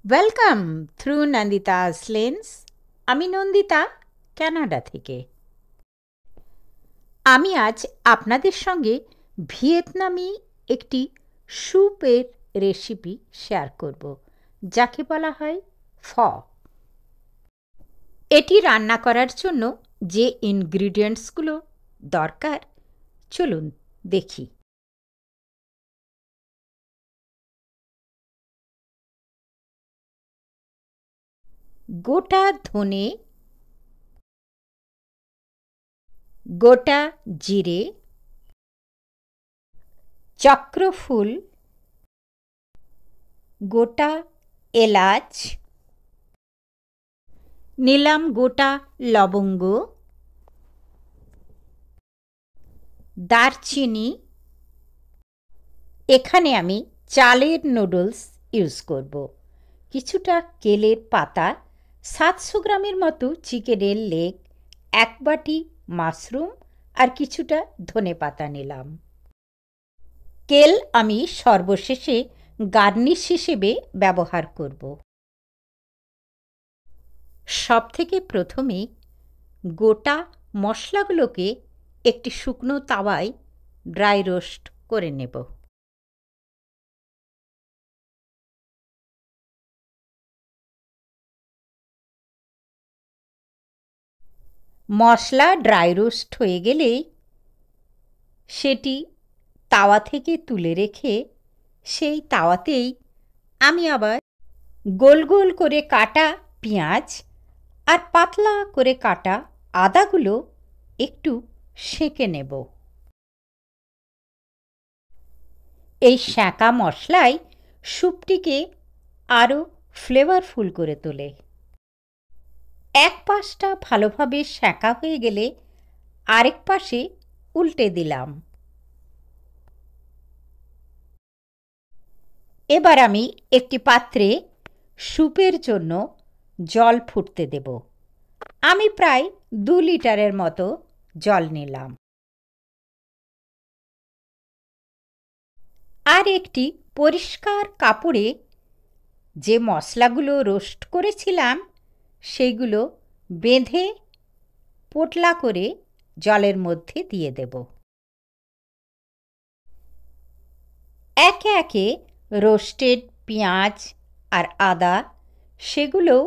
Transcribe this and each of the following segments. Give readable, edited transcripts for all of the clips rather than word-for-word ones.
Welcome through নন্দিতাস lens. আমি Nandita, Canada থেকে। আমি আজ আপনাদের সঙ্গে ভিয়েতনামি একটি স্যুপের রেসিপি শেয়ার করব, যাকে বলা হয় ফো। এটি রান্না করার জন্য যে ইনগ্রিডিয়েন্টসগুলো দরকার চলুন দেখি। গোটা ধনে, গোটা জিরে, চক্রফুল, গোটা এলাচ, নিলাম গোটা লবঙ্গ, দারচিনি। এখানে আমি চালের নুডলস ইউজ করব। কিছুটা কেলের পাতা, 700 গ্রামের মতো চিকেনের লেগ, 1 বাটি মাশরুম আর কিছুটা ধনে পাতা নিলাম। কেল আমি সর্বশেষে গার্নিশ হিসেবে ব্যবহার করব। সবথেকে প্রথমে গোটা মশলাগুলোকে একটি শুকনো তাওয়ায় ড্রাই রোস্ট করে নেব। মশলা ড্রাই রোস্ট হয়ে গেলে সেটি তাওয়া থেকে তুলে রেখে সেই তাওয়াতেই আমি আবার গোল গোল করে কাটা পেঁয়াজ আর পাতলা করে কাটা আদাগুলো একটু সেঁকে নেব। এই সেঁকা মশলাই স্যুপটিকে আরও ফ্লেভারফুল করে তোলে। এক পাশটা ভালোভাবে সেঁকা হয়ে গেলে আরেক পাশে উল্টে দিলাম। এবার আমি একটি পাত্রে স্যুপের জন্য জল ফুটতে দেব। আমি প্রায় 2 লিটারের মতো জল নিলাম। আর একটি পরিষ্কার কাপড়ে যে মশলাগুলো রোস্ট করেছিলাম সেইগুলো বেঁধে পোটলা করে জলের মধ্যে দিয়ে দেব। একে একে রোস্টেড পেঁয়াজ আর আদা সেগুলোও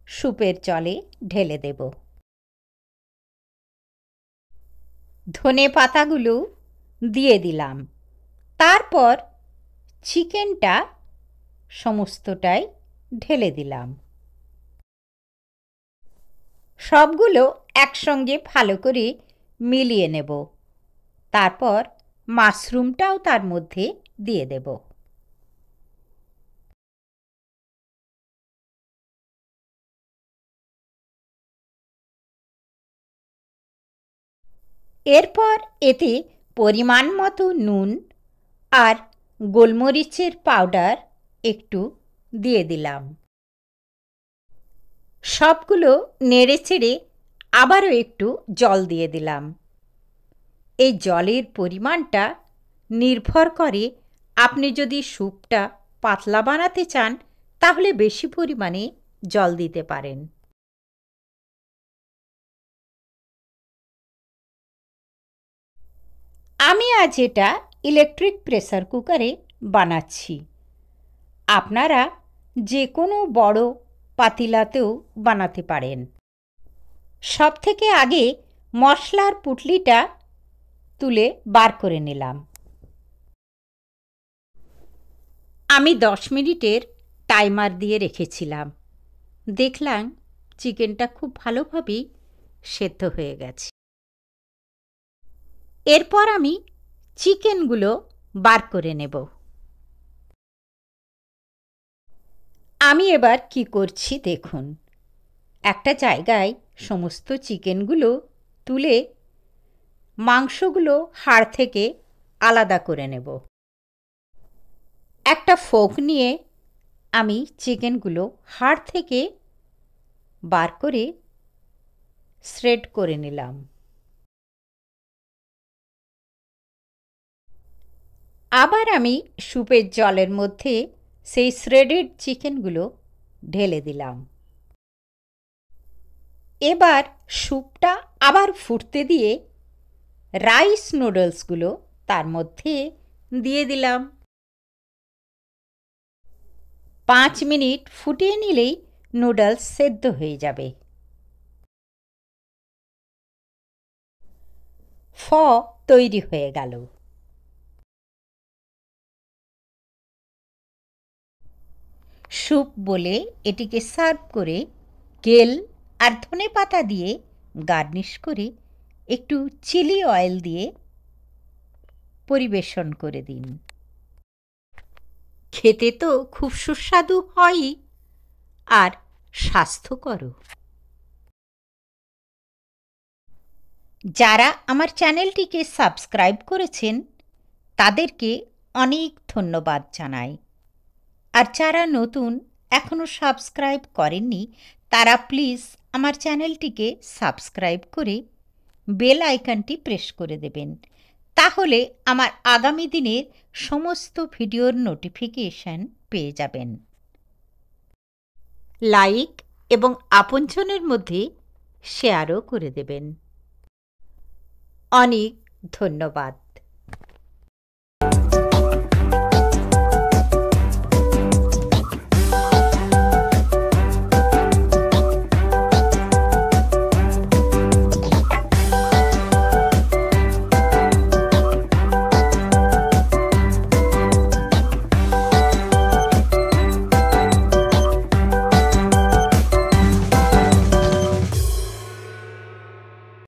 স্যুপের জলে ঢেলে দেব। ধনে পাতাগুলো দিয়ে দিলাম। তারপর চিকেনটা সমস্তটাই ঢেলে দিলাম। সবগুলো একসঙ্গে ভালো করে মিলিয়ে নেব। তারপর মাশরুমটাও তার মধ্যে দিয়ে দেব। এরপর এতে পরিমাণ মতো নুন আর গোলমরিচের পাউডার একটু দিয়ে দিলাম। সবগুলো নেড়েচেড়ে আবারও একটু জল দিয়ে দিলাম। এই জলের পরিমাণটা নির্ভর করে আপনি যদি স্যুপটা পাতলা বানাতে চান তাহলে বেশি পরিমাণে জল দিতে পারেন। আমি আজ এটা ইলেকট্রিক প্রেসার কুকারে বানাচ্ছি। আপনারা যে কোনো বড় পাতিলাতেও বানাতে পারেন। সবথেকে আগে মশলার পুটলিটা তুলে বার করে নিলাম। আমি 10 মিনিটের টাইমার দিয়ে রেখেছিলাম। দেখলাম চিকেনটা খুব ভালোভাবেই সেদ্ধ হয়ে গেছে। এরপর আমি চিকেনগুলো বার করে নেব। আমি এবার কি করছি দেখুন। একটা জায়গায় সমস্ত চিকেনগুলো তুলে মাংসগুলো হাড় থেকে আলাদা করে নেব। একটা ফোক নিয়ে আমি চিকেনগুলো হাড় থেকে বার করে শ্রেড করে নিলাম। আবার আমি স্যুপের জলের মধ্যে সেই শ্রেডেড চিকেনগুলো ঢেলে দিলাম। এবার স্যুপটা আবার ফুটতে দিয়ে রাইস নুডলসগুলো তার মধ্যে দিয়ে দিলাম। 5 মিনিট ফুটিয়ে নিলেই নুডলস সেদ্ধ হয়ে যাবে। ফ তৈরি হয়ে গেল। স্যুপ বলে এটিকে সার্ভ করে কেল আর ধনেপাতা দিয়ে গার্নিশ করে একটু চিলি অয়েল দিয়ে পরিবেশন করে দিন। খেতে তো খুব সুস্বাদু হয়ই, আর স্বাস্থ্যকরও। যারা আমার চ্যানেলটিকে সাবস্ক্রাইব করেছেন তাদেরকে অনেক ধন্যবাদ জানাই, আর যারা নতুন এখনও সাবস্ক্রাইব করেননি তারা প্লিজ আমার চ্যানেলটিকে সাবস্ক্রাইব করে বেল আইকনটি প্রেস করে দেবেন, তাহলে আমার আগামী দিনের সমস্ত ভিডিওর নোটিফিকেশন পেয়ে যাবেন। লাইক এবং আপনজনের মধ্যে শেয়ারও করে দেবেন। অনেক ধন্যবাদ।